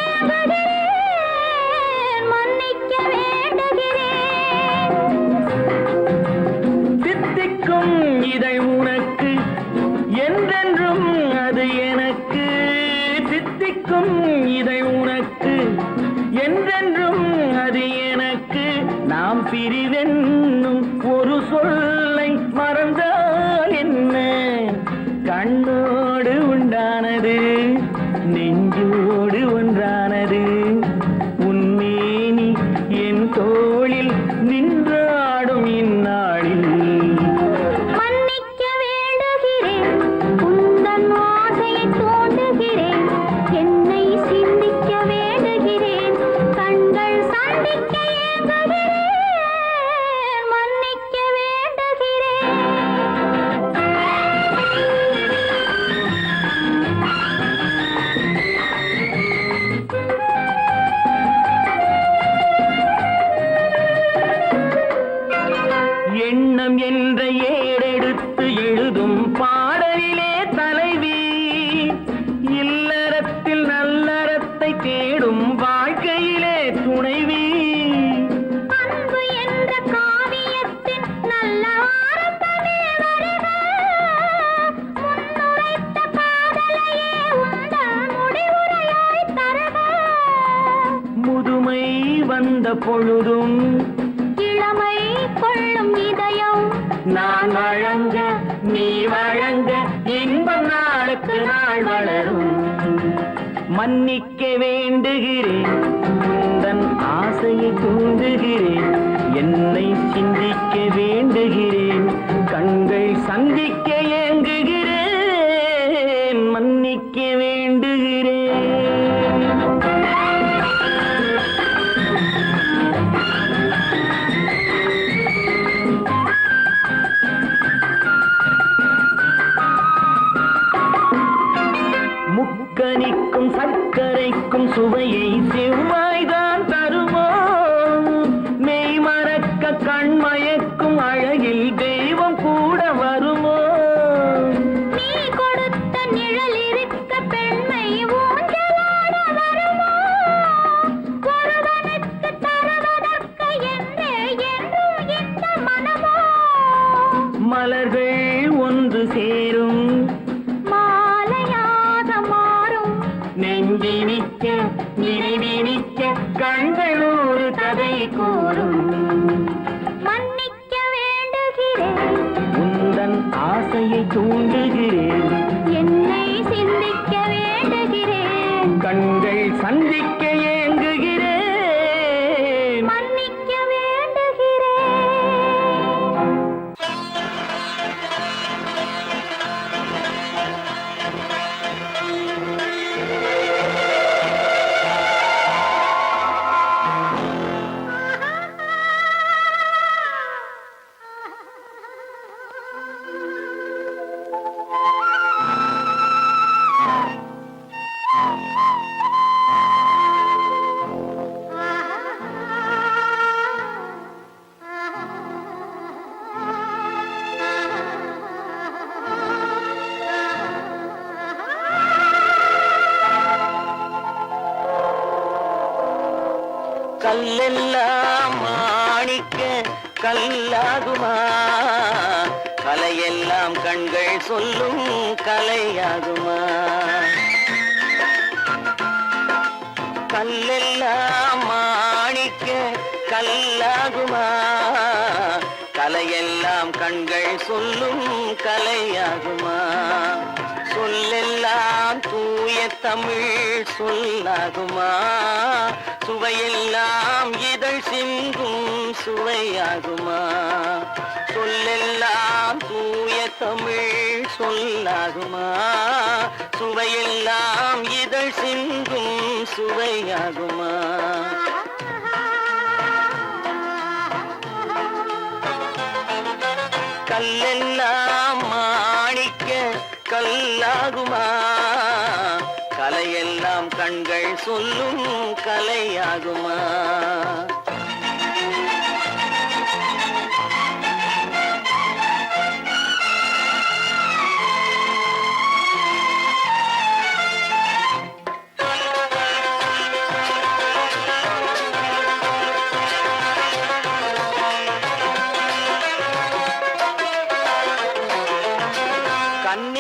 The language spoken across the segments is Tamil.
ஏங்குகிறேன், மன்னிக்க வேண்டுகிறேன். தித்திக்கும் இதை உனக்கு, என்றென்றும் அது எனக்கு. தித்திக்கும் இதை உனக்கு, என்றென்றும் அது எனக்கு. நாம் பிரிவென்னும் ஒரு சொல்லை மறந்தால் என்ன? கண்ணோடு உண்டானது, நெஞ்சோடு ஒன்றானது. உன்மேனி என் தோளில் நின்றாடும் இந்நாளில். மன்னிக்க வேண்டுகிறேன், உந்தன் ஆசையை தூண்டுகிறேன். என்னை சிந்திக்க வேண்டுகிறேன், கண்கள் சந்திக்க ஏங்குகிறேன், மன்னிக்க வேண்டுகிறேன். எண்ணம் என்ற ஏடெடுத்து எழுதும் பாடலிலே தலைவி, இல்லறத்தில் நல்லறத்தை தேடும் வாழ்க்கையிலே துணைவி. அன்பு என்ற காவியத்தின் நல்ல ஆரம்பமே வருக. முன்னுரைத்த காதலையே உந்தன் முடிவுரையாய் தருக. முதுமை வந்த பொழுதும் இளமை கொள்ளும் இதயம் நான் வழங்க நீ வழங்க, இன்பம் நாளுக்கு நாள் வளரும். மன்னிக்க வேண்டுகிறேன், உந்தன் ஆசையை தூண்டுகிறேன். என்னை சிந்திக்க வேண்டுகிறேன், கண்கள் சந்திக்க ஏங்குகிறேன், மன்னிக்க வேண்டுகிறேன். முக்கனிக்கும் சர்க்கரைக்கும் சுவையை செவ்வாய்தான் தருமோ? மெய் மறக்க கண்மயக்கும் அழகில் தெய்வம் கூட வருமோ? நீ கொடுத்த நிழல் இருக்க பெண்மை ஊஞ்சலாட வருமோ? ஒருவனுக்கு தருவதற்கு என்றே என்றும் இந்த மனமோ? மலர்கள் ஒன்று சேரும், மாலையாக மாறும், நெஞ்சினிக்க நினைவினிக்க, கண்கள் ஒரு கதை கூறும். மன்னிக்க வேண்டுகிறேன், உந்தன் ஆசையை தூண்டுகிறேன். என்னை சிந்திக்க வேண்டுகிறேன், கண்கள் சந்திக்க ஏங்குகிறேன், மன்னிக்க வேண்டுகிறேன். கல்லெல்லாம் மாணிக்க கல்லாகுமா? கலையெல்லாம் கண்கள் சொல்லும் கலையாகுமா? கல்லெல்லாம் மாணிக்க கல்லாகுமா? கலையெல்லாம் கண்கள் சொல்லும் கலையாகுமா? சொல்லெல்லாம் தூய தமிழ் சொல்லாகுமா? சுவையெல்லாம் இதழ் சிந்தும் சுவையாகுமா? சொல்லெல்லாம் தூய தமிழ் சொல்லாகுமா? சுவையெல்லாம் இதழ் சிந்தும் சுவையாகுமா? கல்லெல்லாம் மாணிக்க கல்லாகுமா? கலையெல்லாம் கண்கள் சொல்லும் கலையாகுமா?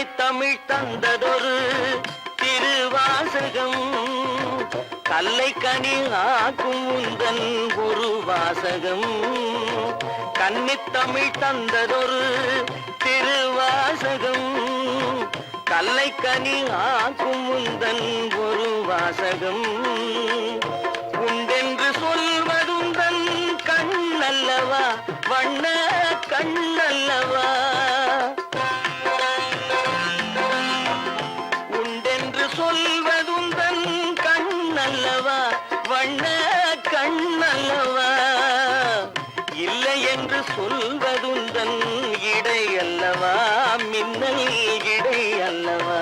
கன்னித்தமிழ் தந்ததொரு திருவாசகம் கல்லை கனி ஆக்கும் உந்தன் ஒரு வாசகம் கன்னித்தமிழ் தந்ததொரு திருவாசகம் கல்லை கனி ஆக்கும் உந்தன் ஒரு வாசகம் உண்டென்று சொல்வதுந்தன் கண்ணல்லவா வண்ண கண்ணல்லவா உண்டென்று சொல்வதுந்தன் கண்ணல்லவா வண்ண கண்ணல்லவா இல்லை என்று சொல்வதுந்தன் இடை அல்லவா மின்னல் இடை அல்லவா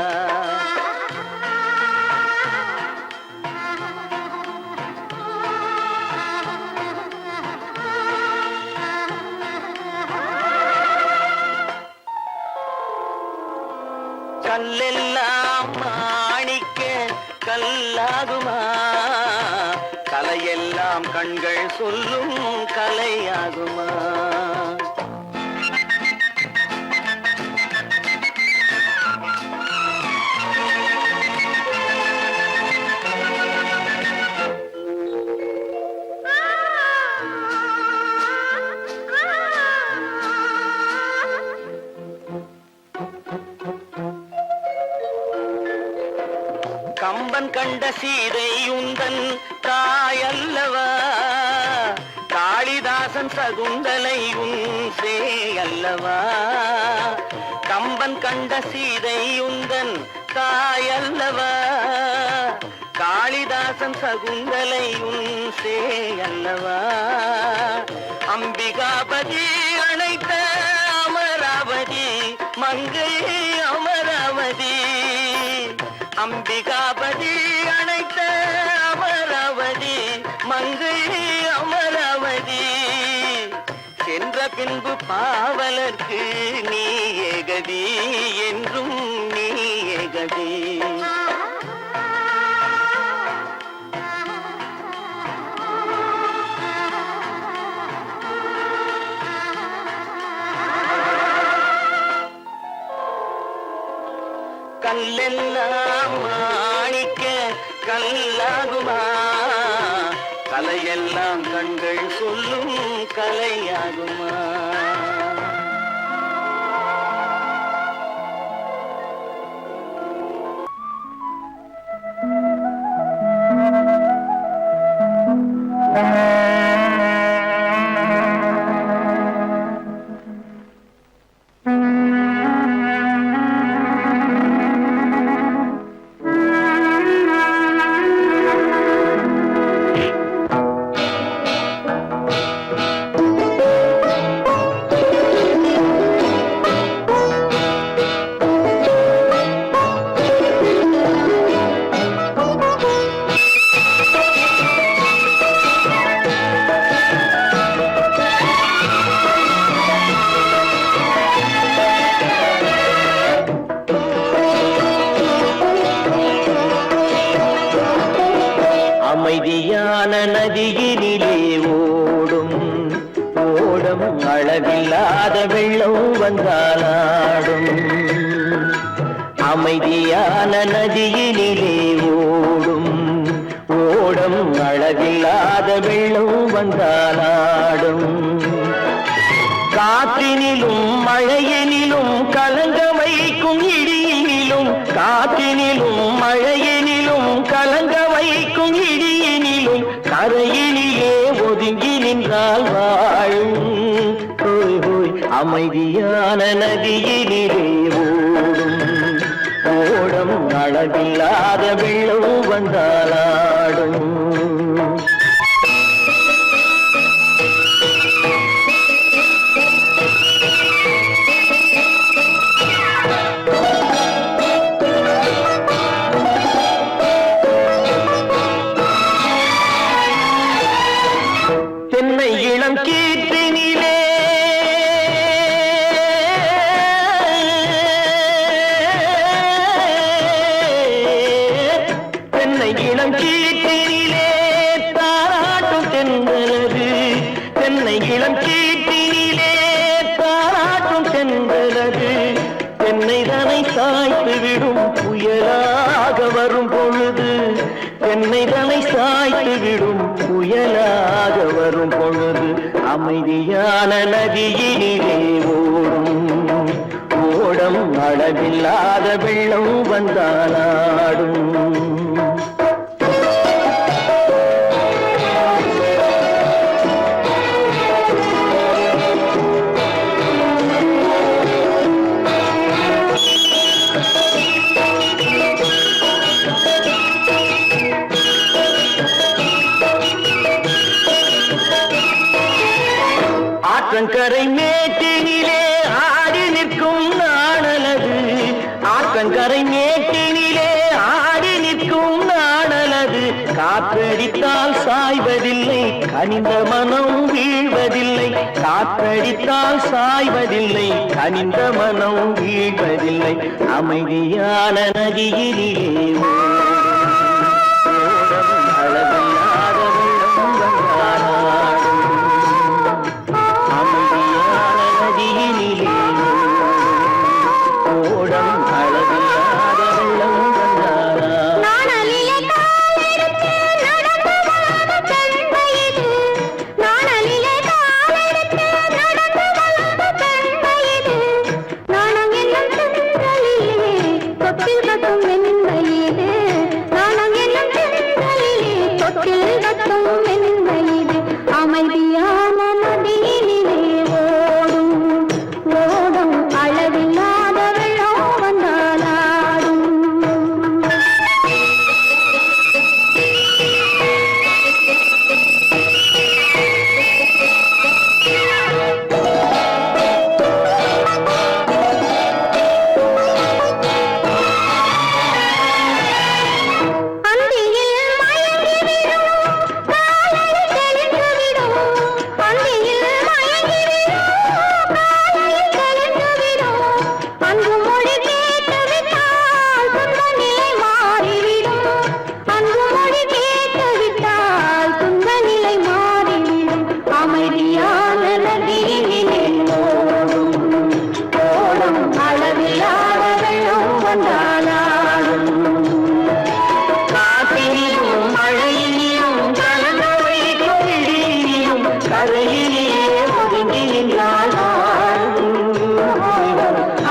கல்லெல்லாம் மாணிக்க கல்லாகுமா கலையெல்லாம் கண்கள் சொல்லும் கலையாகுமா கம்பன் கண்ட சீதை உந்தன் தாயல்லவா காளிதாசன் சகுந்தலை உன் சேயல்லவா கம்பன் கண்ட சீதை உந்தன் தாயல்லவா காளிதாசன் சகுந்தலை உன் சேயல்லவா அம்பிகாபதி அணைத்த அமராவதி மங்கை அமராவதி அம்பிகாபதி அணைத்த அமராவதி மங்கை அமராவதி சென்ற பின்பு பாவலர்க்கு நீ ஏகதி என்றும் நீ ஏகதி கல்லெல்லாம் மாணிக்க கல்லாகுமா கலையெல்லாம் கண்கள் சொல்லும் கலையாகுமா அமைதியான நதியினிலே ஓடும் ஓடம் அளவில்லாத வெள்ளம் வந்தாலாடும் அமைதியான நதியினிலே ஓடும் ஓடம் அளவில்லாத வெள்ளம் வந்தாலாடும் காற்றினிலும் மழையினிலும் கலங்க வைக்கும் இடியினிலும் காற்றினிலும் மழையினிலும் கலங்க வைக்கும் இடியினிலும் கரையினிலே ஒதுங்கி நின்றால் வாழும் ஹோய் ஹோய் அமைதியான நதியினிலே ஓடும் ஓடம் அளவில்லாத வெள்ளம் வந்தாலாடும் தென்னை இளம் கீர்த்தினிலே தென்னை இளம் கீர்த்தினிலே என்னை தலை சாய்த்து விடும் புயலாக வரும் பொழுது அமைதியான நதியினிலே ஓடும் ஓடம் அளவில்லாத வெள்ளம் வந்தாலாடும். ஆற்றங்கரை மேட்டினிலே ஆடி நிற்கும் நாணலது ஆற்றங்கரை மேட்டினிலே ஆடி நிற்கும் நாணலது காற்றடித்தால் சாய்வதில்லை கனிந்த மனம் வீழ்வதில்லை காற்றடித்தால் சாய்வதில்லை கனிந்த மனம் வீழ்வதில்லை அமைதியான நதியிலே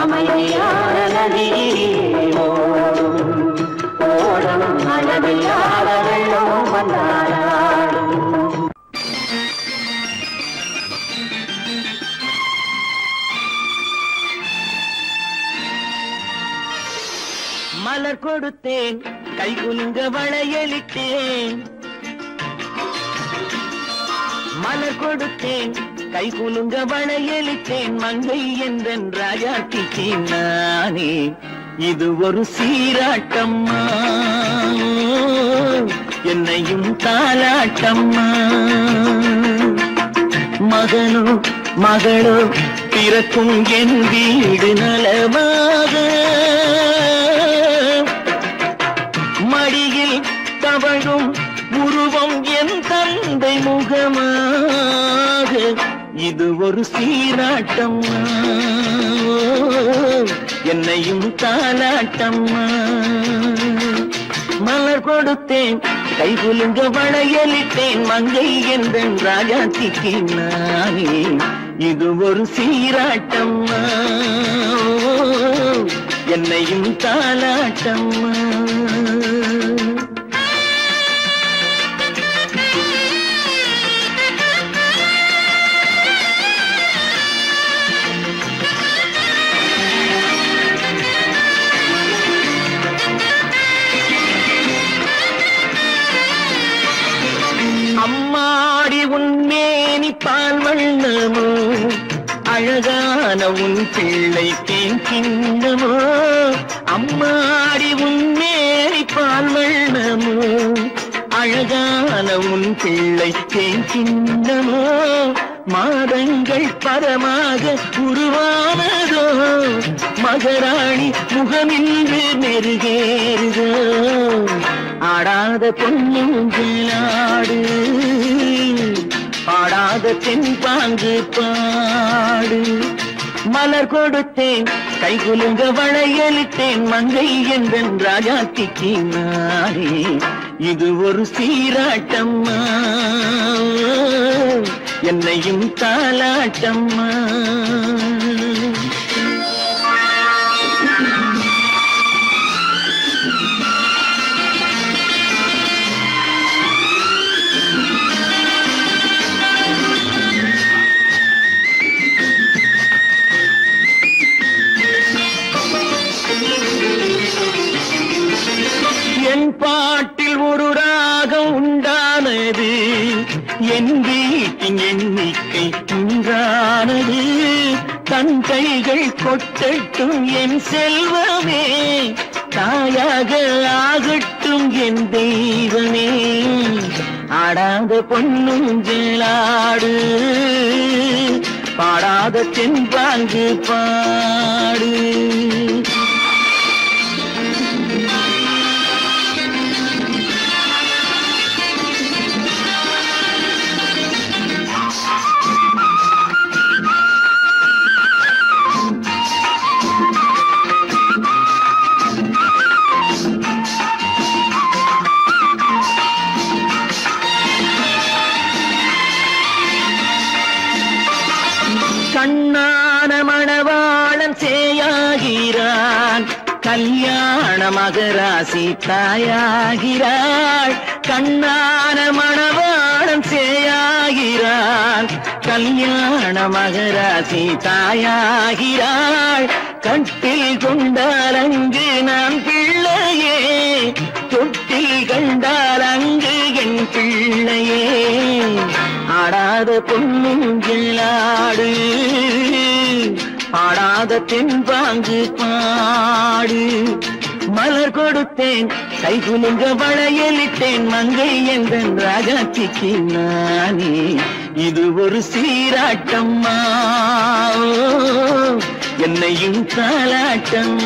அமைதியான நதியினிலே ஓடும் ஓடும் அளவில்லாத வெள்ளம் வந்தாலாடும். மலர் கொடுத்தேன் கை குலுங்க வளையலிட்டேன் மலர் கொடுத்தேன் கை குலுங்க வளையலிட்டேன் மங்கை என்றன் ராஜாத்திக்கு நானே இது ஒரு சீராட்டம்மா என்னையும் தாலாட்டம்மா மகனோ மகளோ பிறக்கும் என் வீடு நலமாக மடியில் தவழும் உருவம் என் தந்தை முகமாக இது ஒரு சீராட்டம்மா என்னையும் தாலாட்டம்மா மலர் கொடுத்தேன் கை குலுங்க வளையலிட்டேன் மங்கை என்றன் ராஜாத்திக்கு நானே இது ஒரு சீராட்டம்மா என்னையும் தாலாட்டம்மா அம்மாடி உன்மேனி பால் வண்ணமோ அழகான உன் பிள்ளை தேன் கிண்ணமோ அம்மாடி உன்மேனி பால் வண்ணமோ அழகான உன் பிள்ளை தேன் கிண்ணமோ மாதங்கள் பரமாக உருவானதோ மகராணி முகமின்று மெருகேறுதோ ஆடாத பொன்னுங்களாடு பாடாத தென்பாங்கு பாடு மலர் கொடுத்தேன் கை குலுங்க வளையலிட்டேன் மங்கை என்றன் ராஜாத்திக்கு நானே இது ஒரு சீராட்டம்மா என்னையும் தாலாட்டம்மா. என் பாட்டில் ஒரு ராகம் உண்டானது, என் வீட்டின் எண்ணிக்கை உண்டானது. தன் கைகள் கொட்டட்டும் என் செல்வமே, தாயாக ஆகட்டும் என் தெய்வமே. ஆடாத பொன்னும் ஜெலாடு, பாடாத தென்பாங்கு பாடு. கண்ணான மணவாளன் சேயாகிறான், கல்யாண மகராசி தாயாகிறாள். கண்ணான மணவாளன் சேயாகிறான், கல்யாண மகராசி தாயாகிறாள். கட்டில் கொண்டால் அங்கு நான் பிள்ளையே, தொட்டில் கண்டால் அங்கு என் பிள்ளையே. ஆடாத பொன்னுங்களாடு, பாடாத தென்பாங்கு பாடு. மலர் கொடுத்தேன் கைகுலுங்க வளையலிட்டேன், மங்கை எந்தன் ராஜாத்திக்கு நானே. இது ஒரு சீராட்டம்மா என்னையும் தாலாட்டம்.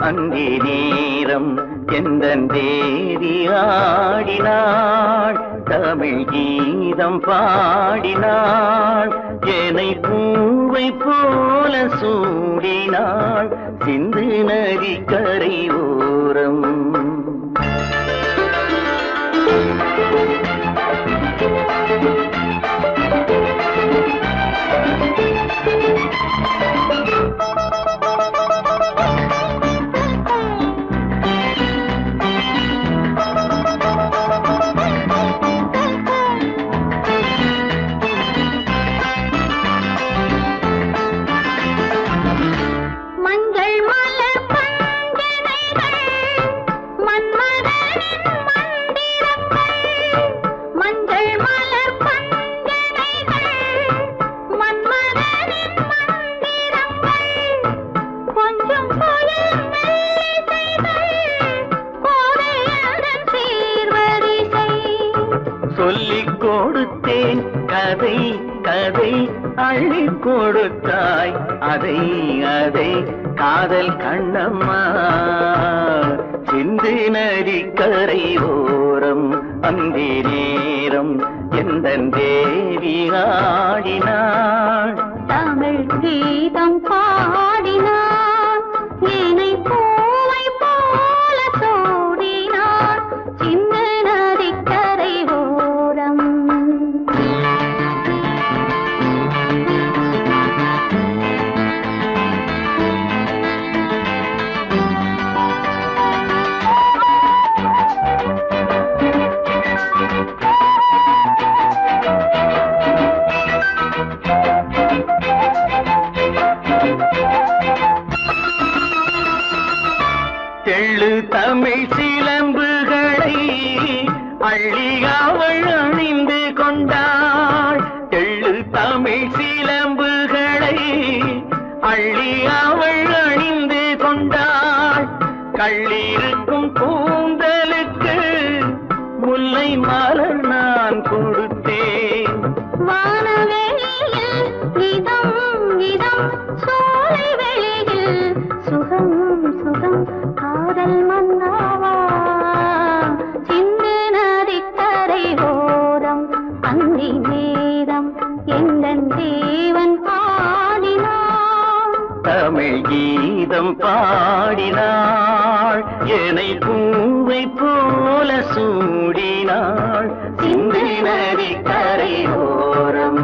அங்கே நேரம் எந்தன் தேவி ஆடினாள், தமிழ் கீதம் பாடினாள். என்னை பூவை போல சூடினாள், சிந்து நதி கரை ஓரம். சொல்லிக் கொடுத்தேன் கதை கதை, அள்ளி கொடுத்தாய் அதை அதை. காதல் கண்ணம்மா சிந்து நதி கரை ஓரம், அந்தி நேரம் எந்தன் தேவி ஆடினாள், தமிழ் கீதம் பாடினாள். என்னை பூவை போல சூடினாள், சிந்து நதி கரை ஓரம். தமிழ் சிலம்புகளை அள்ளி அவள் அணிந்து கொண்டாள். எள்ளு தமிழ் சிலம்புகளை அள்ளி அவள் அணிந்து கொண்டாள். கள்ளிருக்கும் கூந்தலுக்கு முல்லை மலர் நான் கொடுத்தேன். வானவெளியில் இதம் இதம், சோலை வெளியில் சுகம் சுகம், காதல் மன்னாவா சிந்து நதிக்கரை ஓரம் அந்தி நேரம் எந்தன் தேவன் பாடினான். தமிழ் கீதம் பாடினாள், என்னை பூவை போல சூடினாள். சிந்து நதி கரையோரம்.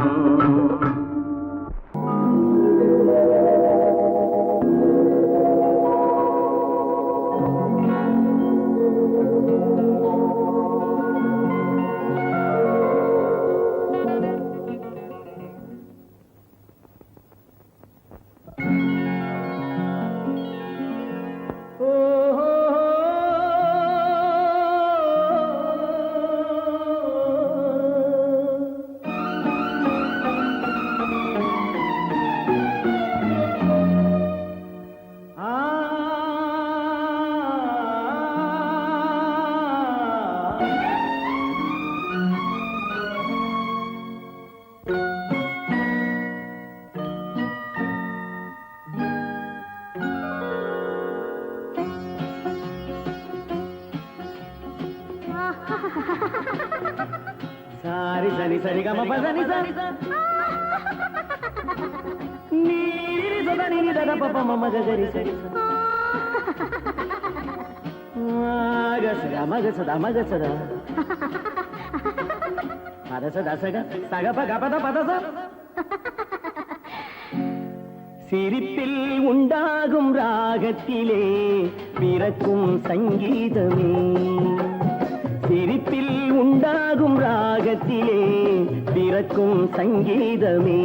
సారి సరి సరి గమ పదని సరి నీరి సదని దద పప మమ గరి సరి గసద మగసద మగసద పదసద సగ సగ పగ పద పదస சிரிப்பில் உண்டாகும் ராகத்திலே பிறக்கும் சங்கீதமே. சிரிப்பில் உண்டாகும் ராகத்திலே பிறக்கும் சங்கீதமே.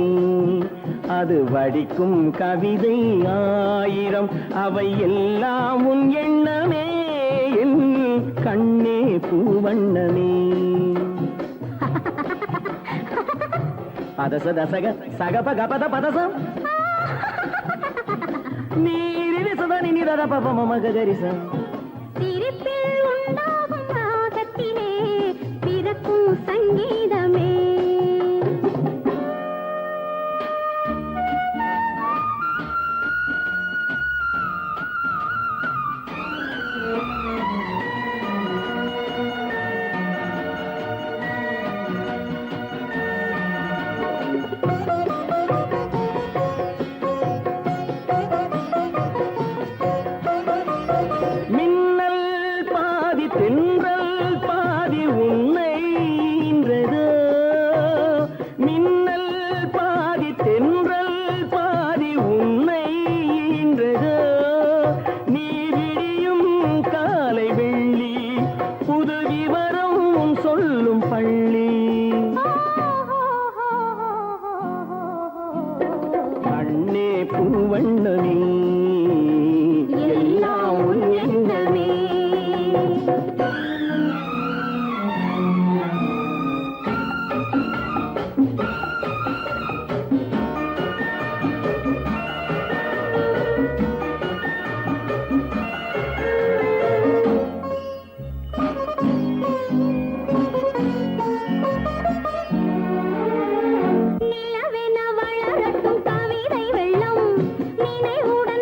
அது வடிக்கும் கவிதை ஆயிரம், அவை எல்லாம் உன் எண்ணமே. என் கண்ணே பூவண்ணமே. பதச தசக சகப கபத பதசம் நீரிரி சுதனி நிதத பப மம கரிச. சிரிப்பில் உண்டாகும் ராகத்திலே பிறக்கும் சங்கீதமே. தென்றல் பாதி உன்னை ஈன்றதோ. மின்னல் பாதி தென்றல் பாதி உன்னை ஈன்றதோ. நீ விடியும் காலை வெள்ளி, புதுகி வரும் உன் சொல்லும் பள்ளி. கண்ணே பூவண்ணமே, எல்லாம் உன் எண்ணமே. நிலவென வளரட்டும் கவிதை வெள்ளம், நினைவுடன்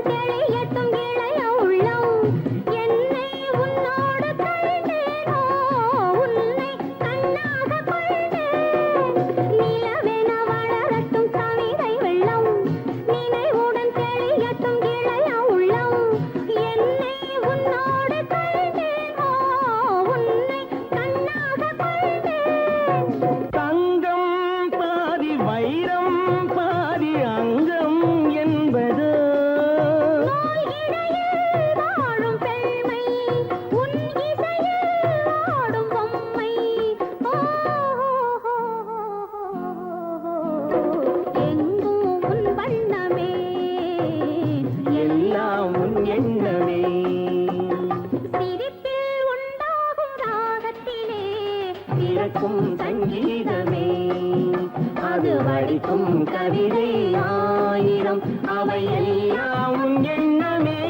வண்ணம் அவை எல்லாம் உன் எண்ணமே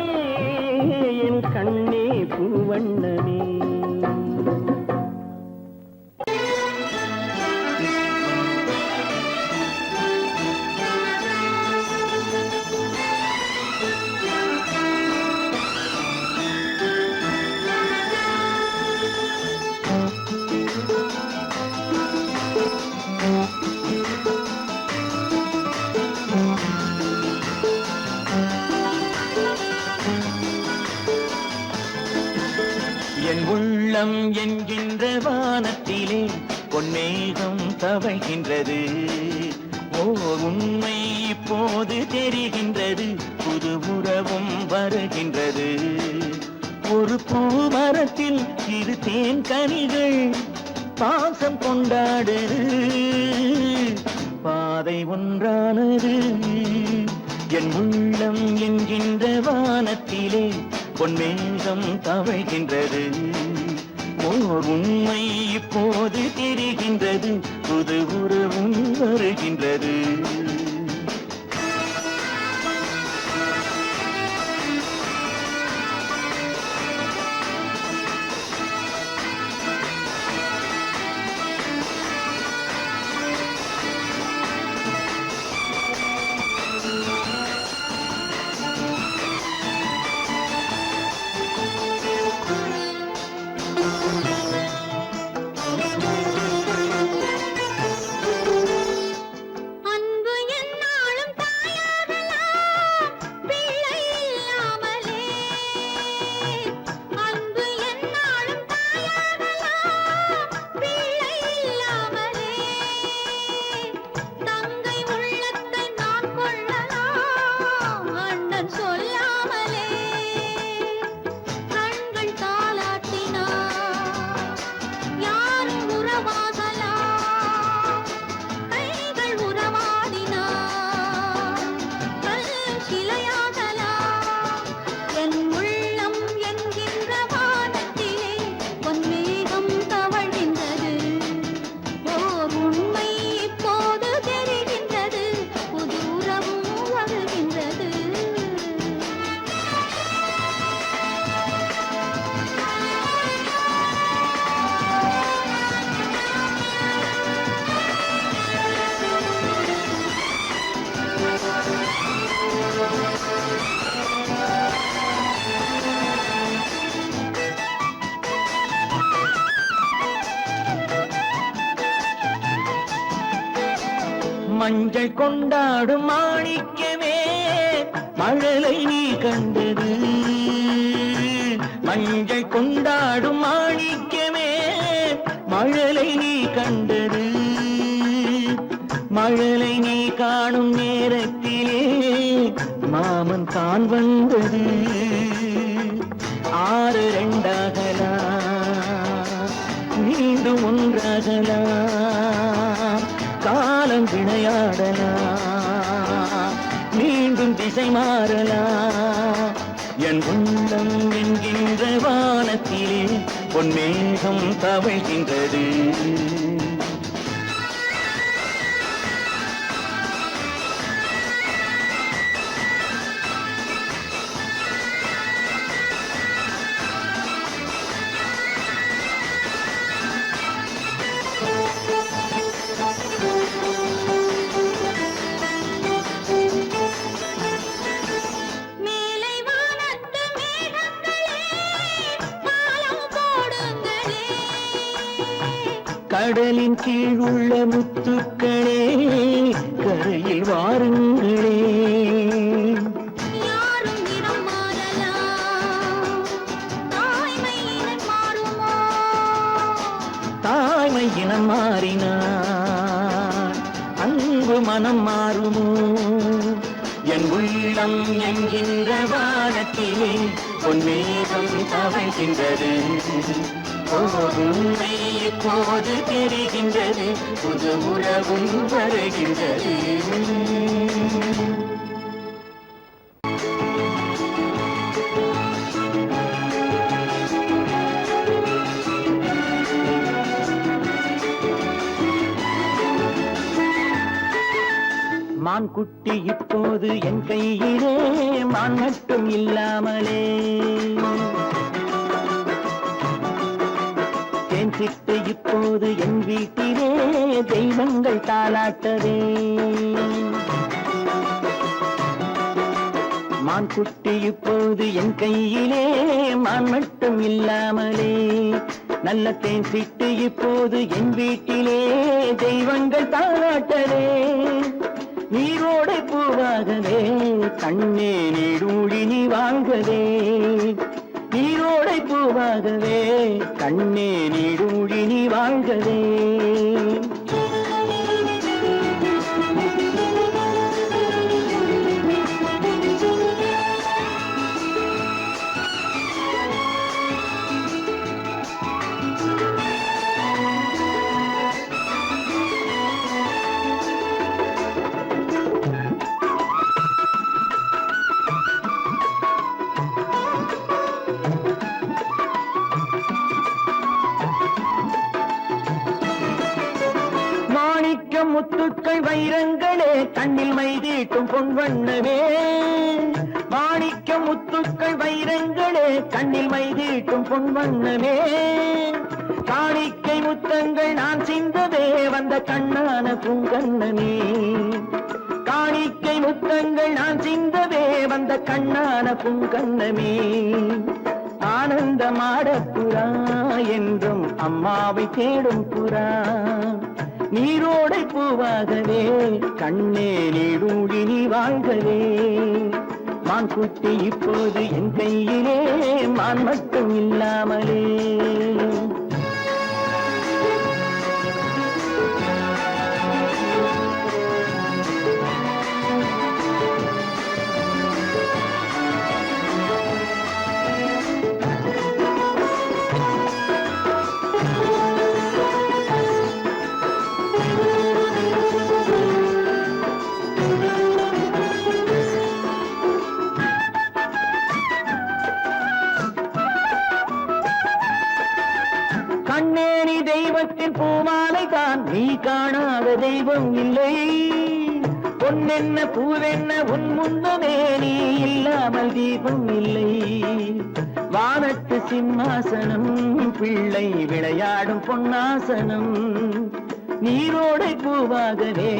என் கண்ணே பூவண்ணமே. என் உள்ளம் என்கின்ற வானத்திலே பொன்னேகம் தவழ்கின்றது. ஓர் உண்மை இப்போது தெரிகின்றது, புது உறவும் வருகின்றது. ஒரு பூமரத்தில் இரு தேன் கனிகள் பாசம் கொண்டாடு, பாதை ஒன்றானது. என் உள்ளம் என்கின்ற வானத்திலே பொன்மேகம் தவழ்கின்றது. ஓர் உண்மை இப்போது தெரிகின்றது, புது உறவும் வருகின்றது. மஞ்சள் கொண்டாடும் மாணிக்கமே மழலை நீ கண்டது. மஞ்சள் கொண்டாடும் மாணிக்கமே மழலை நீ கண்டது. மழலை நீ காணும் நேரத்திலே மாமன் தான் வந்தது. 6 2ஆகலாம், மீண்டும் ஒன்றாகலாம். காலம் விளையாடலாம், மீண்டும் திசை மாறலாம். என் உள்ளம் என்கின்ற வானத்திலே பொன்மேகம் தவழ்கின்றது. கடலின் கீழ் உள்ள முத்துக்களே கரையில் வாருங்களே. யாரும் இனம் மாறலாம், தாய்மை இனம் மாறுமோ? தாய்மை இனம் மாறினார் அன்பு மனம் மாறுமோ? என் உள்ளம் என்கின்ற வானத்திலே பொன்மேகம் தவழ்கின்றது. உண்மை இப்போது தெரிகின்றது, புது உறவும் வருகின்றது. மான் குட்டி இப்போது என் கையிலே மான் மட்டும் இல்லாமலே தேன் சிட்டு இப்போது என் வீட்டிலே தெய்வங்கள் தாலாட்டவே மான் குட்டி இப்போது என் கையிலே மான் மட்டும் இல்லாமலே நல்ல தேன் சிட்டு இப்போது என் வீட்டிலே தெய்வங்கள் தாலாட்டவே நீரோடை பூவாகவே கண்ணே நீடூழி நீ வாழ்கவே நீரோடை பூவாகவே கண்ணே நீடூழி நீ வாழ்கவே முத்துக்கள் வைரங்களே கண்ணில் மைதீட்டும் பொன்வண்ணமே மாணிக்க முத்துக்கள் வைரங்களே கண்ணில் மைதீட்டும் பொன்வண்ணமே காணிக்கை முத்தங்கள் நான் சிந்ததே வந்த கண்ணான பூங்கண்ணமே காணிக்கை முத்தங்கள் நான் சிந்ததே வந்த கண்ணான பூங்கண்ணமே ஆனந்தமாடப்புறா என்றும் அம்மாவை தேடும் புறா நீரோடை பூவாகவே கண்ணே நீடூழி நீ வாழ்கவே மான் குட்டி இப்போது என் கையிலே மான் மட்டும் இல்லாமலே கண்ணேனி தெய்வத்தின் பூமாலை தான் நீ காணாத தெய்வம் இல்லை பொன்னென்ன பூவென்ன உன் முன்னமே நீ இல்லாமல் தீபம் இல்லை வானத்து சிம்மாசனம் பிள்ளை விளையாடும் பொன்னாசனம் நீரோடை பூவாகவே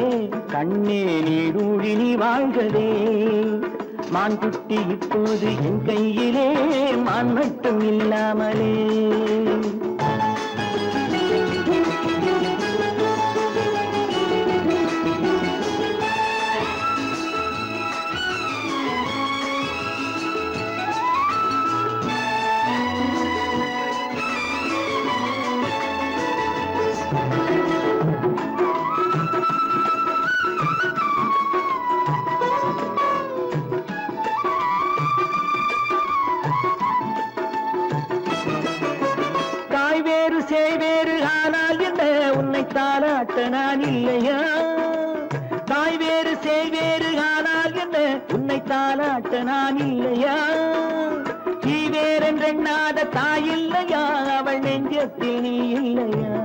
கண்ணே நீடூழி நீ வாழ்கவே மான் குட்டி இப்போது என் கையிலே மான் மட்டும் இல்லாமலே சேவேறு ஆனால் என்ன உன்னை தாலாட்ட நான் இல்லையா தாய் வேறு சேவேறு ஆனால் என்ன உன்னை தாலாட்ட நான் இல்லையா நீ வேறென்றெண்ணாத தாய் இல்லையா அவள் நெஞ்சத்தில் நீ இல்லையா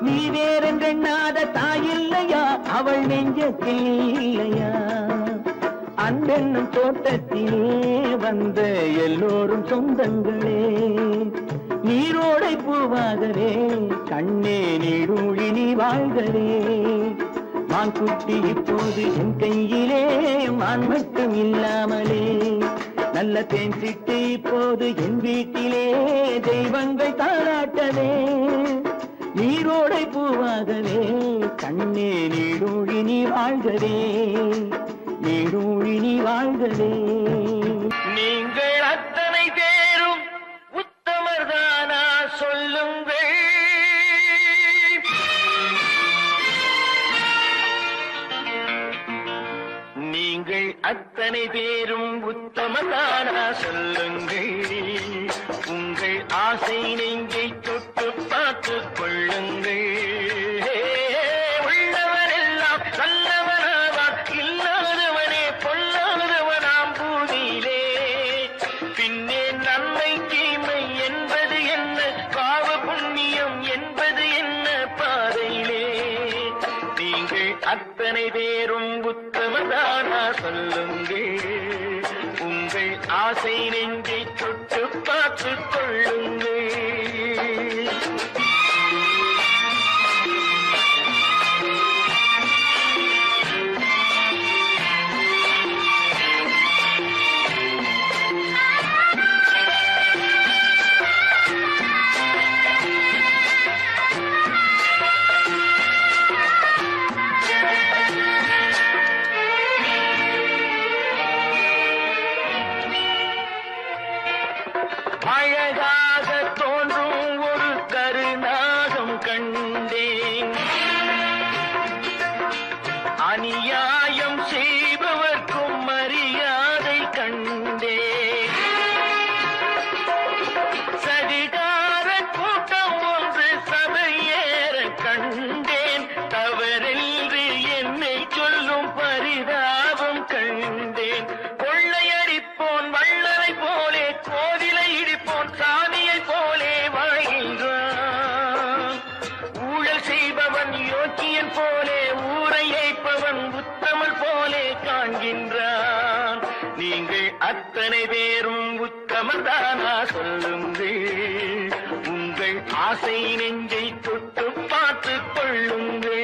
நீ வேறென்றெண்ணாத தாய் இல்லையா அவள் நெஞ்சத்தில் நீ இல்லையா அன்பென்னும் தோட்டத்திலே வந்த எல்லோரும் சொந்தங்களே நீரோடை பூவாகவே கண்ணே நீடூழி நீ வாழ்கவே மான் குட்டி இப்போது என் கையிலே மான் மட்டும் இல்லாமலே நல்ல தேன் சிட்டு இப்போது என் வீட்டிலே தெய்வங்கள் தாராட்டவே நீரோடை பூவாகவே கண்ணே நீடூழி நீ வாழ்கவே நீடூழி நீ வாழ்கவே நீங்கள் அத்தனை பேரும் உத்தமர்தானா சொல்லுங்கள் நீங்கள் அத்தனை பேரும் உத்தமர்தானா சொல்லுங்கள் உங்கள் ஆசை நெஞ்சை தொட்டு பார்த்துக் கொள்ளுங்கள் உள்ளவரெல்லாம் நல்லவனாவான் இல்லாதவனே பொல்லாதவனாம் பூமியிலே பின்னே நன்மை தீமை என்பது என்ன பாவ புண்ணியம் என்பது என்ன பாதையிலே நீங்கள் அத்தனை பேரும் உத்தமதானா சொல்லுங்கள், உங்கள் ஆசை நெஞ்சை தொட்டு பார்த்துக் கொள்ளுங்கள். அழகாக தோன்றும் ஒரு கருநாகம் கண்டேன், அநியாயம் செய்பவர்க்கும் மரியாதை கண்டேன். சதிகார கூட்டம் ஒன்று சபையேற கண்டேன், தவறென்று என்னை சொல்லும் பரிதாபம் கண்டேன். கொள்ளையடிப்போன் வள்ளலை போலே கோவிலை இடிப்போன் சாமியை போலே வாழ்கின்றான். ஊழல் செய்பவன் யோக்கியன் போலே ஊரை ஏய்ப்பவன் உத்தமல் போலே காண்கின்றான். நீங்கள் அத்தனை பேரும் உத்தமதானா சொல்லுங்கள், உங்கள் ஆசை நெஞ்சை தொட்டு பார்த்துக் கொள்ளுங்கள்.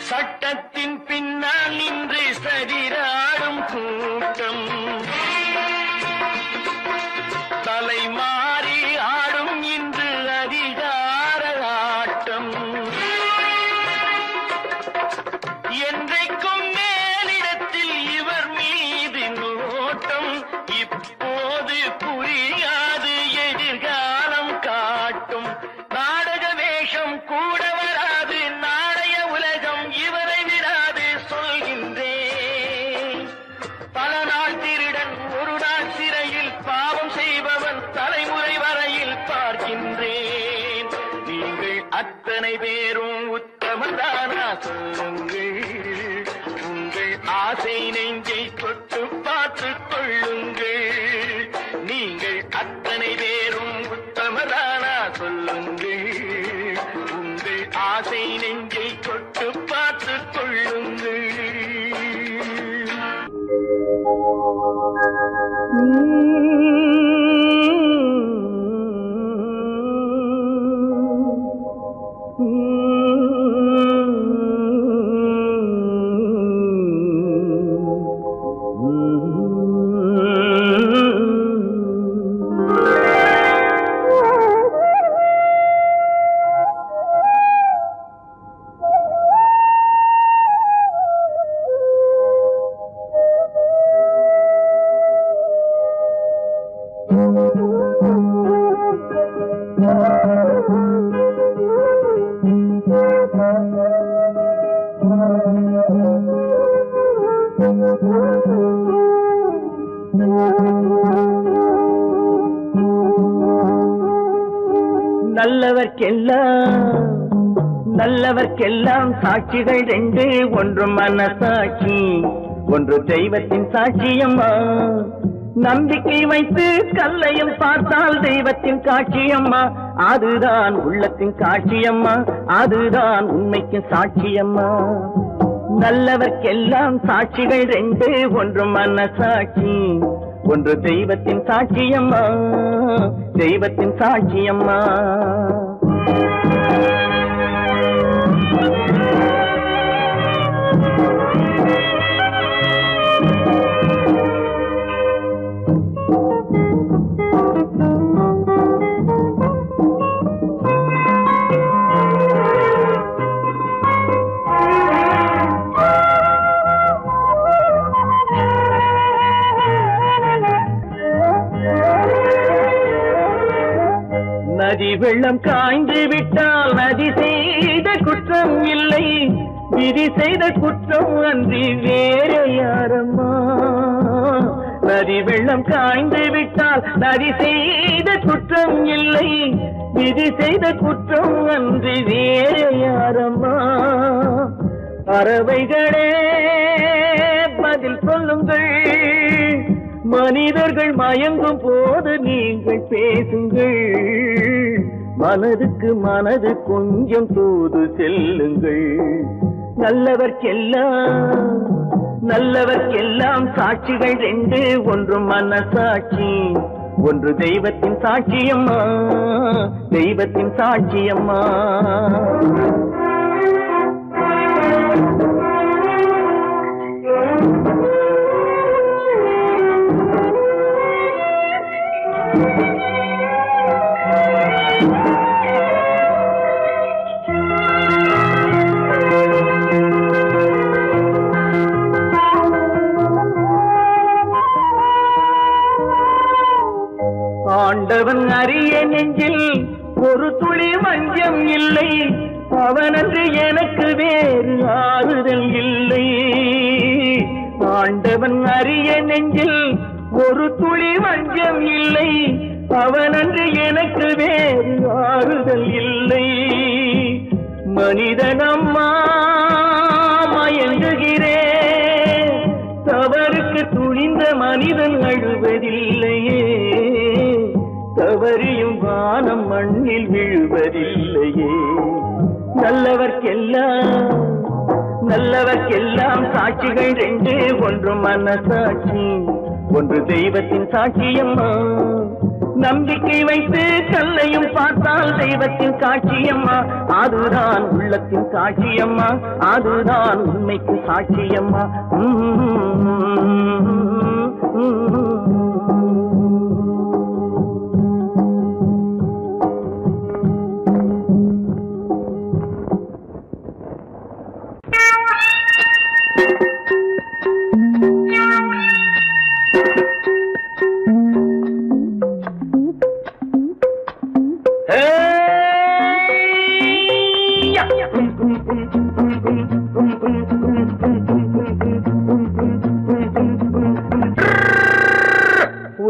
சட்டத்தின் பின்னால் நின்று சதிராடும் கூட்டம், தலைமாறி ஆடும் இன்று அதிகார ஆட்டம். என்றைக்கும் மேலிடத்தில் இவர் மீது நோட்டம், இப்போது புரியாது எதிர்காலம் காட்டும். நாடக வேஷம் கூட வராது, நாளைய உலகம் இவரை விடாது சொல்கின்றேன். பல நாள் திருடன் ஒரு நாள் சிறையில், பாவம் செய்பவன் தலைமுறை வரையில் பார்க்கின்றேன். நீங்கள் அத்தனை பேரும் உத்தமதானா சொல்லுங்கள், உங்கள் ஆசை நெஞ்சை தொட்டு பார்த்துக் கொள்ளுங்கள். நீங்கள் அத்தனை பேரும் உத்தமதானா சொல்லுங்கள், உங்கள் ஆசை நெஞ்சை தொட்டு பார்த்துக் கொள்ளுங்கள். நல்லவர்க்கெல்லாம் சாட்சிகள் ரெண்டு, ஒன்று மனசாட்சி, ஒன்று தெய்வத்தின் சாட்சியம்மா. நம்பிக்கை வைத்து கல்லையும் பார்த்தால் தெய்வத்தின் காட்சியம்மா, அதுதான் உள்ளத்தின் காட்சியம்மா, அதுதான் உண்மைக்கு சாட்சியம்மா. நல்லவர்க்கெல்லாம் சாட்சிகள் ரெண்டு, ஒன்று மனசாட்சி, ஒன்று தெய்வத்தின் சாட்சியம்மா, தெய்வத்தின் சாட்சியம்மா. நதி வெள்ளம் காய்ந்து விட்டால் நதி செய்த குற்றம் இல்லை, விதி செய்த குற்றம் அன்றி வேற யாரம்மா? நதி வெள்ளம் காய்ந்து விட்டால் நதி செய்த குற்றம் இல்லை, விதி செய்த குற்றம் அன்றி வேற யாரம்மா? பறவைகளே பதில் சொல்லுங்கள், மனிதர்கள் மயங்கும் போது நீங்கள் பேசுங்கள், மனதுக்கு மனது கொஞ்சம் தூது செல்லுங்கள். நல்லவர்க்கெல்லாம் சாட்சிகள் ரெண்டு, ஒன்று மனசாட்சி, ஒன்று தெய்வத்தின் சாட்சியம்மா, தெய்வத்தின் சாட்சியம்மா. ஆண்டவன் அறிய நெஞ்சில் ஒரு துளி வஞ்சம் இல்லை, அவனன்று எனக்கு வேறு ஆறுதல் இல்லை. ஆண்டவன் அறிய நெஞ்சில் ஒரு துளி வஞ்சம் இல்லை, அவனன்று எனக்கு வேறு ஆறுதல் இல்லை. மனிதனம்மா மயங்குகிறேன், தவறுக்கு துணிந்த மனிதன் அழுவதில்லையே, தவறியும் வானம் மண்ணில் விழுவதில்லையே. நல்லவர்க்கெல்லாம் சாட்சிகள் ரெண்டு, ஒன்று மனசாட்சி, ஒன்று தெய்வத்தின் சாட்சியம்மா. நம்பிக்கை வைத்து கல்லையும் பார்த்தால் தெய்வத்தின் சாட்சியம்மா, அதுதான் உள்ளத்தின் சாட்சியம்மா, அதுதான் உண்மைக்கு சாட்சியம்மா.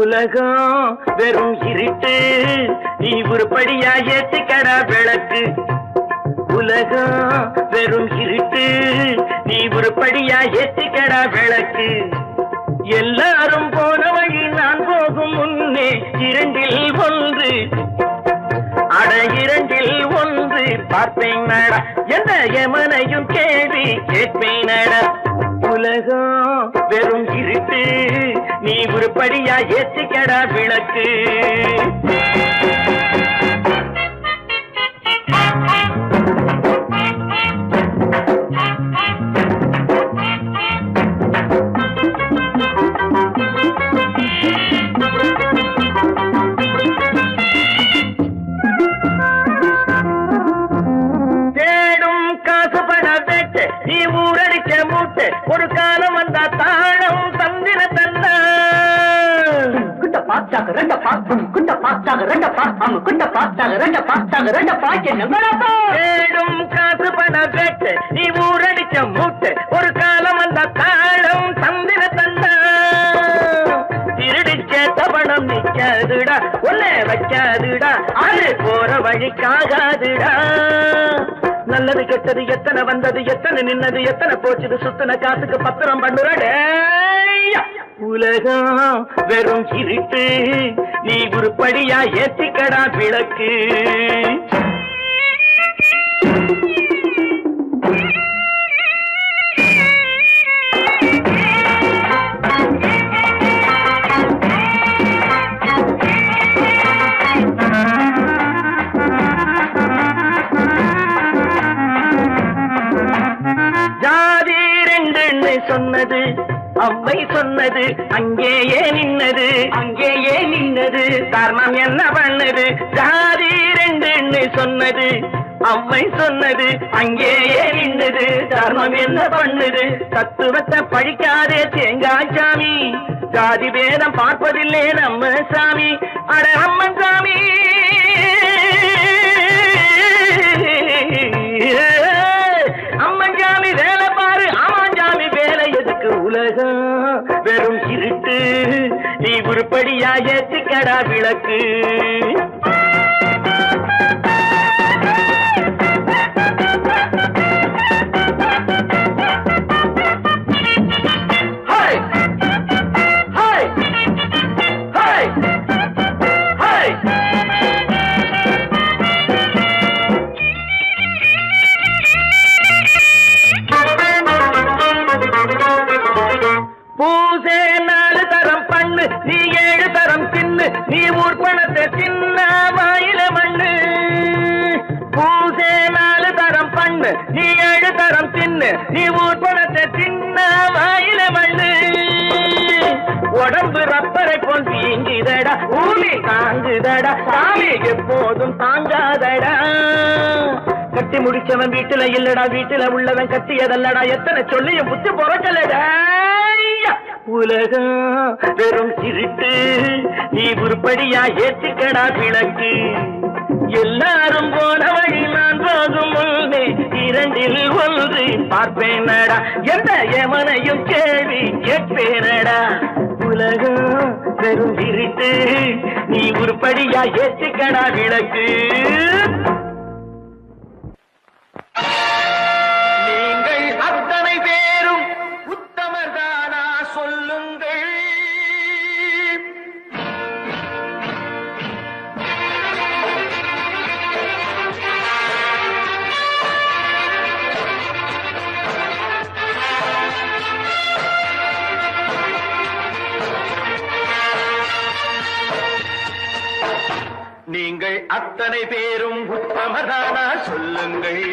உலகம் வெறும் இருட்டு, நீ உருப்படியா ஏத்திக்கடா விளக்கு. உலகம் வெறும் இருட்டு, நீ உருப்படியா ஏத்திக்கடா விளக்கு. எல்லாரும் போன வழி நான் போகும் முன்னே இரண்டில் ஒன்று, அட இரண்டில் ஒன்று பார்ப்பேன் நட, எந்த எமனையும் கேள்வி கேட்பேன் நட. உலகம் வெறும் இருட்டு, நீ உருப்படியா ஏத்திக்கடா விளக்கு. தேடும் காசு பண வேட்டு, நீ ஊரடிச்ச மூட்டு, ஒரு காலம் வந்தா தாழம் தந்திர தந்தா. குட்ட பாச்சாக ரெண்ட பாத்தும், குட்ட பாச்சாக ரெண்ட பாத்தாம, குட்ட பாச்சாக ரெண்ட பாச்சாக ரெண்ட பாக்க நம்பரப்பா. தேடும் காசு பண வேட்டு, நீ ஊரடிச்ச மூட்டு, ஒரு காலம் வந்தா தாழம் தந்திர தந்தா. திருடிச்ச தவணம் நிக்காதுடா, ஒன்னே வைக்காதுடா, அது போற வழிக்காகாதுடா. நல்லது கெட்டது எத்தனை வந்தது, எத்தனை நின்னது, எத்தனை போச்சுது, சுத்தன காசுக்கு பத்திரம் பண்ணுறடே. உலகம் வெறும் இருட்டு, நீ உருப்படியா ஏத்திக்கடா விளக்கு. ஜாதி ரெண்டு சொன்னது, அவ்வை சொன்னது, அங்கேயே நின்னது, அங்கேயே நின்னது, தர்மம் என்ன பண்ணது. ஜாதி ரெண்டு சொன்னது, அவ்வை சொன்னது, அங்கேயே நின்னது, தர்மம் என்ன பண்ணுது. தத்துவத்தை பழிக்காதே தேங்காய் சாமி, ஜாதி பேதம் பார்ப்பதில்லை நம்ம சாமி. அட அம்மன் சாமி, அம்மன் சாமி உலகம் வெறும் இருட்டு, நீ உருப்படியா ஏத்திக்கடா விளக்கு. பூசே 4 தரம் பண்ணு, நீ 7 தரம் தின்னு, நீ ஊர் பணத்தை தின்ன வாயில மண்ணு. பூசே 4 தரம் பண்ணு, நீ 7 தரம் தின்னு, நீ ஊர் பணத்தை தின்ன வாயில மண்ணு. உடம்பு ரப்பரை போல் வீங்குதடா, ஊமி தாங்குதடா, சாமி எப்போதும் தாங்காதடா. கட்டி முடிச்சவன் வீட்டுல இல்லடா, வீட்டுல உள்ளவன் கட்டியதல்லடா, எத்தனை சொல்லியும் புத்தி பொறக்கலடா. உலகம் வெறும் இருட்டு, நீ உருப்படியா ஏத்திக்கடா விளக்கு. எல்லாரும் போன வழி நான் போகும் முன்னே 2ல் 1 பார்ப்பேனடா, எந்த எமனையும் கேள்வி கேட்பேனடா. உலகம் வெறும் இருட்டு, நீ உருப்படியா ஏத்திக்கடா விளக்கு. நீங்கள் அத்தனை பேரும் உத்தமர்தானா சொல்லுங்கள். நீங்கள் அத்தனை பேரும் உத்தமதானா சொல்லுங்கள்.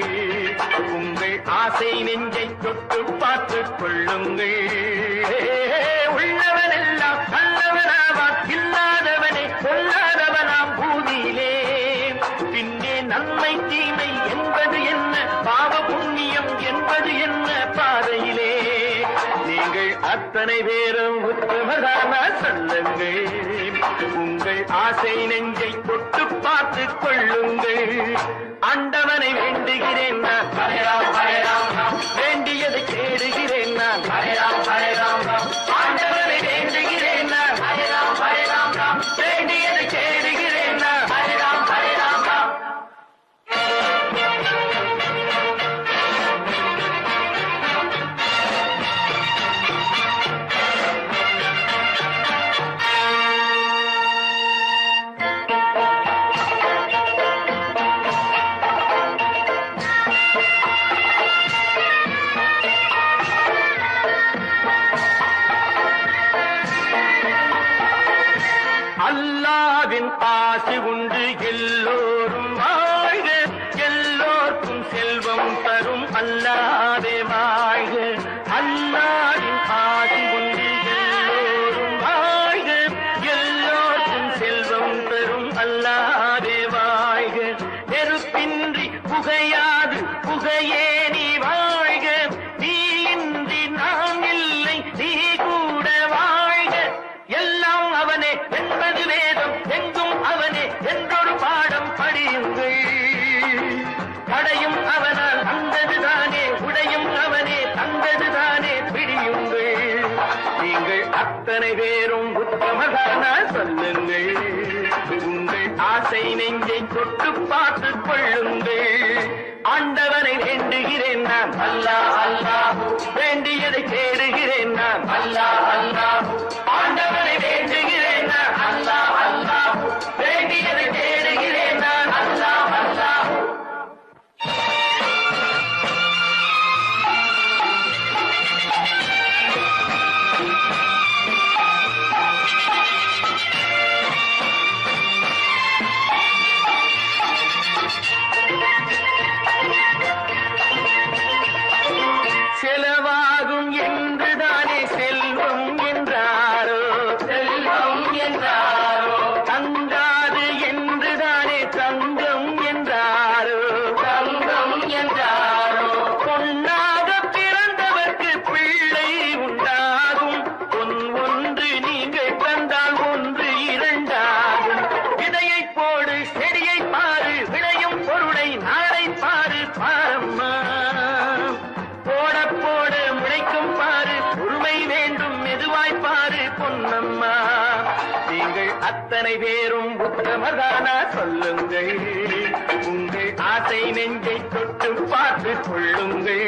உங்கள் ஆசை நெஞ்சை தொட்டு பார்த்துக் கொள்ளுங்கள். உள்ளவனெல்லாம் நல்லவனாவான், இல்லாதவனை கொல்லாதவனாம் பூமியிலே. பின்னே நன்மை தீமை என்பது என்ன, பாவ புண்ணியம் என்பது என்ன பாதையிலே. நீங்கள் அத்தனை பேரும் உத்தமதானா சொல்லுங்கள். உங்கள் ஆசை நெஞ்சை தொட்டு பார்த்துக் கொள்ளுங்கள். ஆண்டவனை வேண்டுகிறேன் நான், வேண்டியதை கேடுகிறேன் நான். ஆண்டவனை வேண்டுகிறேன் நான், வேண்டியதை கேடுகிறேன் நான். அல்லாவின் ஆசி உண்டு எல்லோரும் வாழ்க, எல்லோருக்கும் செல்வம் தரும் அல்லாவே வாழ்க. அல்லாவின் ஆசி உண்டு எல்லோரும் வாழ்க, எல்லோருக்கும் செல்வம் தரும் அல்லாவே வாழ்க. நெருப்பின்றி புகையாது, புகையே நீ வாழ்க. நீ இன்றி நாம் இல்லை, நீ கூட வாழ்க. எல்லாம் அவனே என்பது வேதம், எங்கும் அவனே என்றொரு பாடம் படியுங்கள். கடையும் அவனால் வந்ததுதானே, உடையும் அவனே தந்ததுதானே பிடியுங்கள். நீங்கள் அத்தனை பேரும் உத்தமதானா சொல்லுங்கள். உங்கள் ஆசை நெஞ்சை தொட்டு பார்த்துக் கொள்ளுங்கள். ஆண்டவனை வேண்டுகிறேன் நான், அல்லாஹ் அல்லாஹ், வேண்டியதை தேடுகிறேன் நான், அல்லாஹ் அல்லாஹ். ஆண்டவனை வேண்டுகிறேன் நான், அல்லாஹ் அல்லாஹ், வேண்டியதை தேடுகிறேன் நான், அல்லாஹ் அல்லாஹ். செலவாகும் என்றுதானே செல்வம் என்றாரோ, செல்வம் என்றாரோ. தங்காது என்றுதானே தங்கம் என்றாரோ, தங்கம் என்றாரோ. பொன்னாக பிறந்தவர்க்கு பிள்ளை உண்டாகும். பொன் ஒன்று நீங்கள் தந்தால் ஒன்று இரண்டாகும். விதையை போடு, செடியை பாரு, விளையும் பொருளை நாளை பாரு பாரம்மா. போட போட முளைக்கும் பாரு, பொறுமை வாய்ப்பாரு பொன்னம்மா. நீங்கள் அத்தனை பேரும் உத்தமதானா சொல்லுங்கள். உங்கள் ஆசை நெஞ்சை தொட்டு பார்த்து கொள்ளுங்கள்.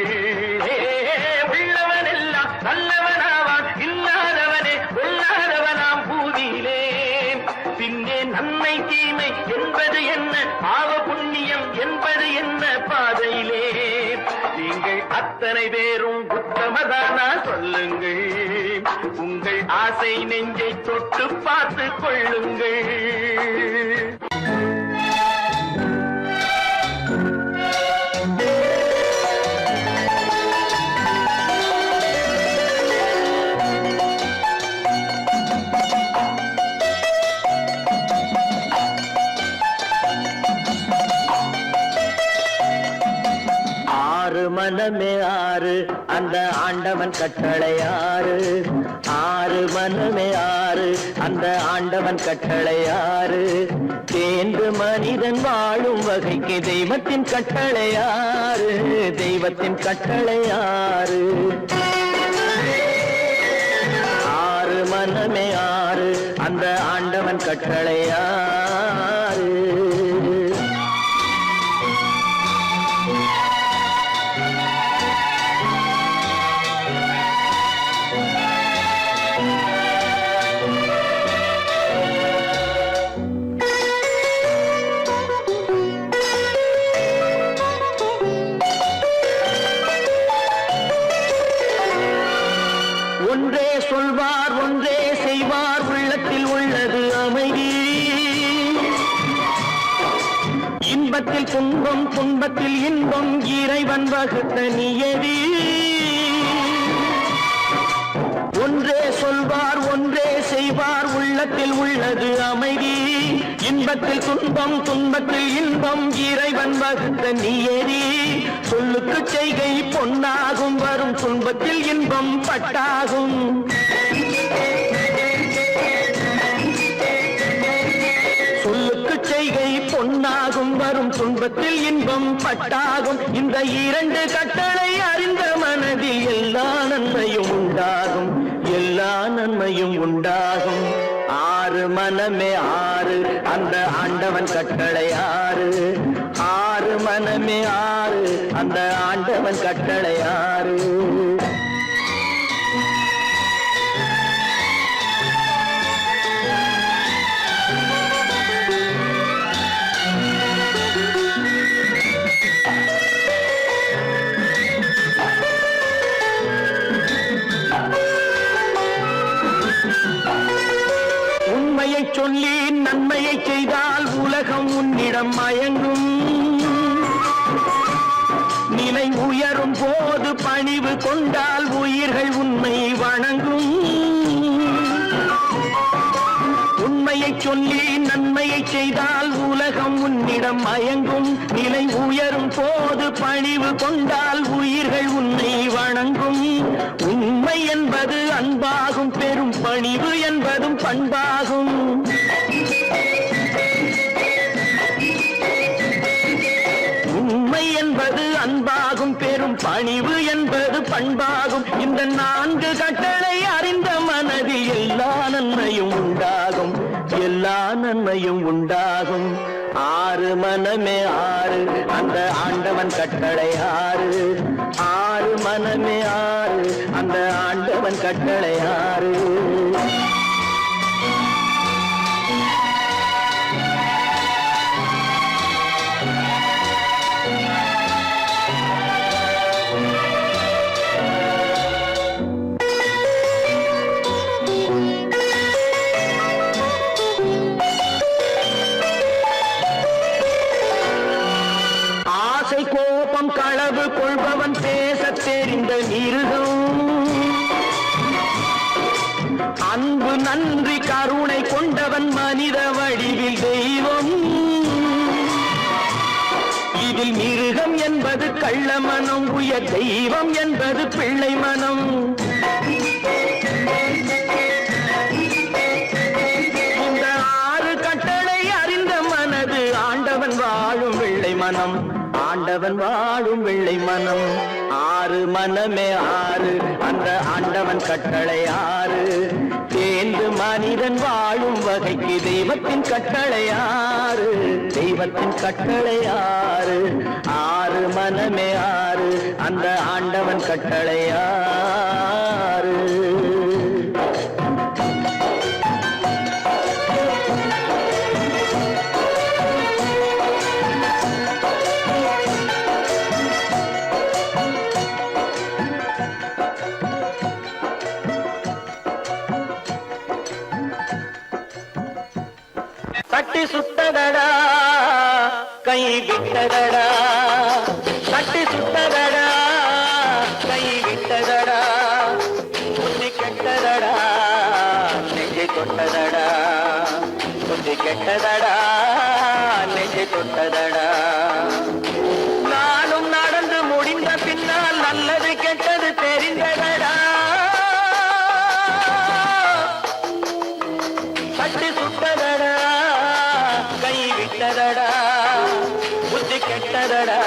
உள்ளவன் எல்லாம் நல்லவனாவான், இல்லாதவனே கொள்ளாதவனாம் பூதியிலே. பின்னே நன்மை தீமை என்பது என்ன, பாவ புண்ணியம் என்பது என்ன பாதையிலே. நீங்கள் அத்தனை பேரும் உத்தமதானா சொல்லுங்கள். உங்கள் ஆசை நெஞ்சை தொட்டு பார்த்து கொள்ளுங்கள். மனமே ஆறு அந்த ஆண்டவன் கட்டளை ஆறு. ஆறு மனமே ஆறு அந்த ஆண்டவன் கட்டளை ஆறு. தேர்ந்து மனிதன் வாழும் வகைக்கு தெய்வத்தின் கட்டளை ஆறு. தெய்வத்தின் கட்டளை ஆறு. ஆறு மனமே ஆறு அந்த ஆண்டவன் கட்டளை ஆறு. ஒன்றே சொல்வார் ஒன்றே செய்வார், உள்ளத்தில் உள்ளது அமைதி. இன்பத்தில் துன்பம் துன்பத்தில் இன்பம் இறைவன் வகுத்த நியதி. ஒன்றே சொல்வார் ஒன்றே செய்வார், உள்ளத்தில் உள்ளது அமைதி. இன்பத்தில் துன்பம் துன்பத்தில் இன்பம் இறைவன் வகுத்த நியதி. சொல்லுக்கு செய்கை பொன்னாகும், வரும் துன்பத்தில் இன்பம் பட்டாகும். சொல்லுக்கு செய்கை பொன்னாகும், வரும் துன்பத்தில் இன்பம் பட்டாகும். இந்த இரண்டு கட்டளை அறிந்த மனதில் எல்லா நன்மையும் உண்டாகும். எல்லா நன்மையும் உண்டாகும். ஆறு மனமே ஆறு அந்த ஆண்டவன் கட்டளை ஆறு. ஆறு மனமே ஆறு அந்த ஆண்டவன் கட்டளை ஆறு. உண்மையை சொல்லி நன்மையை செய்தால் உலகம் உன்னிடம் மயங்கும். நிலை உயரும் போது பணிவு கொண்டால் உயிர்கள் உன்னை வணங்கும். உண்மையை சொல்லி நன்மையை செய்தால் உலகம் உன்னிடம் மயங்கும். நிலை உயரும் போது பணிவு கொண்டால் உயிர்கள் உன்னை வணங்கும். உண்மை என்பது அன்பாகும், பெரும் பணிவு என்பதும் பண்பாகும். உண்மை என்பது அன்பாகும், பெரும் பணிவு என்பது பண்பாகும். இந்த நான்கு கட்டளை அறிந்த மனதில் எல்லா நன்மையும் உண்டாகும். எல்லா நன்மையும் உண்டாகும். ஆறு மனமே ஆறு அந்த ஆண்டவன் கட்டளை ஆறு. ஆறு மனமே ஆறு அந்த ஆண்டவன் கட்டளை ஆறு. கோபம் களவு கொள்பவன் பேசத் தெரிந்த மிருகம். அன்பு நன்றி கருணை கொண்டவன் மனித வடிவில் தெய்வம். இதில் மிருகம் என்பது கள்ள மனம், உயர் தெய்வம் என்பது பிள்ளை மனம். இந்த ஆறு கட்டளை அறிந்த மனது ஆண்டவன் வாழும் வெள்ளை மனம். ஆண்டவன் வாழும் வெள்ளை மனம். ஆறு மனமே ஆறு அந்த ஆண்டவன் கட்டளை ஆறு தேர்ந்து மனிதன் வாழும் வகைக்கு தெய்வத்தின் கட்டளை ஆறு தெய்வத்தின் கட்டளை ஆறு ஆறு மனமே ஆறு அந்த ஆண்டவன் கட்டளை ஆறு தட்டி சுத்ததடா கை விட்டதடா தட்டி சுத்ததடா கை விட்டதடா புத்தி கெட்டதடா நெஞ்சை தொட்டதடா புத்தி கெட்டதடா நெஞ்சை தொட்டதடா நானும் நடந்து முடிந்த பின்னால் நல்லது கெட்டது தெரிந்ததடா தட்டி சுட்டதடா கை விட்டதடா புத்தி கெட்டதடா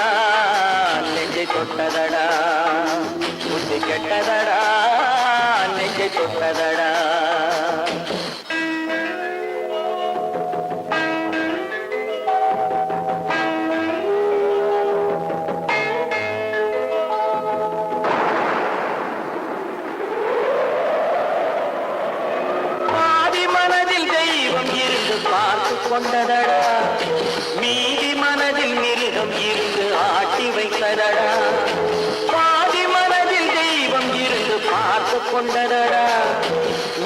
நெஞ்சை தொட்டதடா புத்தி கெட்டதடா நெஞ்சை தொட்டதடா பார்த்து கொண்டதடா மீதி மனதில் மிருகம் இருந்து ஆட்டி வைத்ததடா பாதி மனதில் தெய்வம் இருந்து பார்த்து கொண்டதடா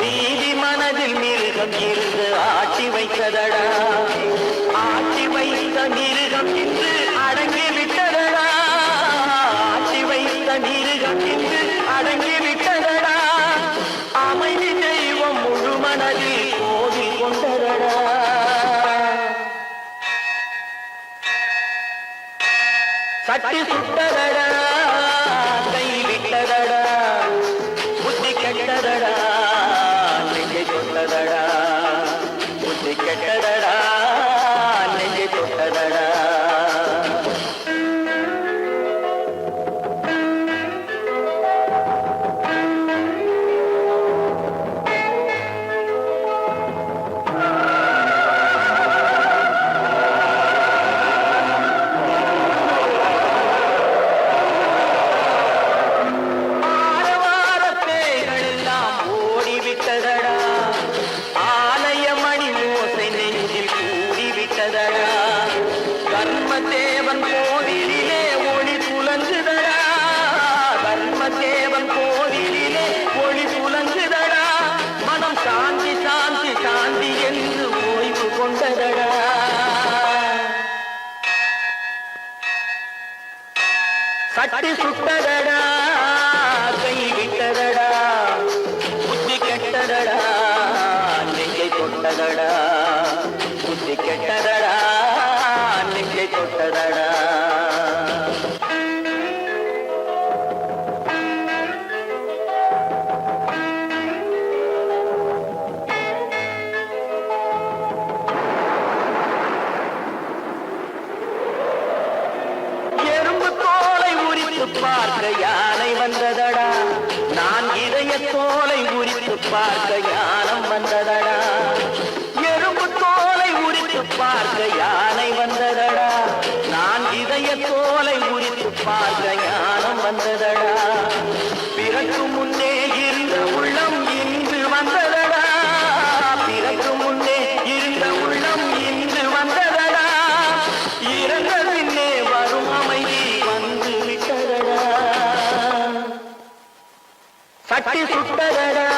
மீதி மனதில் மிருகம் இருந்து ஆட்டி வைத்ததடா ஆட்டி வைத்த மிருகம் இன்று அடங்கி விட்டதடா ஆட்டி வைத்த மிருகம் இன்று அடங்கி விட்டதடா அமைதி தெய்வம் முழு மனதில் கோவில் கொண்டதடா சட்டி சுட்டதடா கை விட்டதடா புத்தி கெட்டதடா நெஞ்சை தொட்டதடா புத்தி கெட்டதடா நெஞ்சை தொட்டதடா தர்மதேவன் கோவிலிலே ஒளி புலங்குதடா தர்மதேவன் கோவிலிலே ஒளி புலங்குதடா மனம் சாந்தி சாந்தி சாந்தி என்று ஓய்வு கொண்டதடா சட்டி சுட்டதடா கை விட்டதடா புத்தி கெட்டதடா நெஞ்சை தொட்டதடா புத்தி கெட்டதடா நெஞ்சை தொட்டதடா எறும்பு தோலை உரித்து பார்க்க யானை வந்ததடா நான் இதய தோலை உரித்து பார்க்க ஞானம் வந்ததடா எறும்பு தோலை உரித்து பார்க்க யானை வந்ததடா நான் இதய தோலை உரித்து பார்க்க ஞானம் வந்ததடா பிறகு முன்னே இருந்த உள்ளம் இன்று வந்ததடா பிறகு முன்னே இருந்த உள்ளம் இன்று வந்ததடா இறந்த பின்னே வரும் அமைதி வந்து விட்டதடா சட்டி சுட்டதடா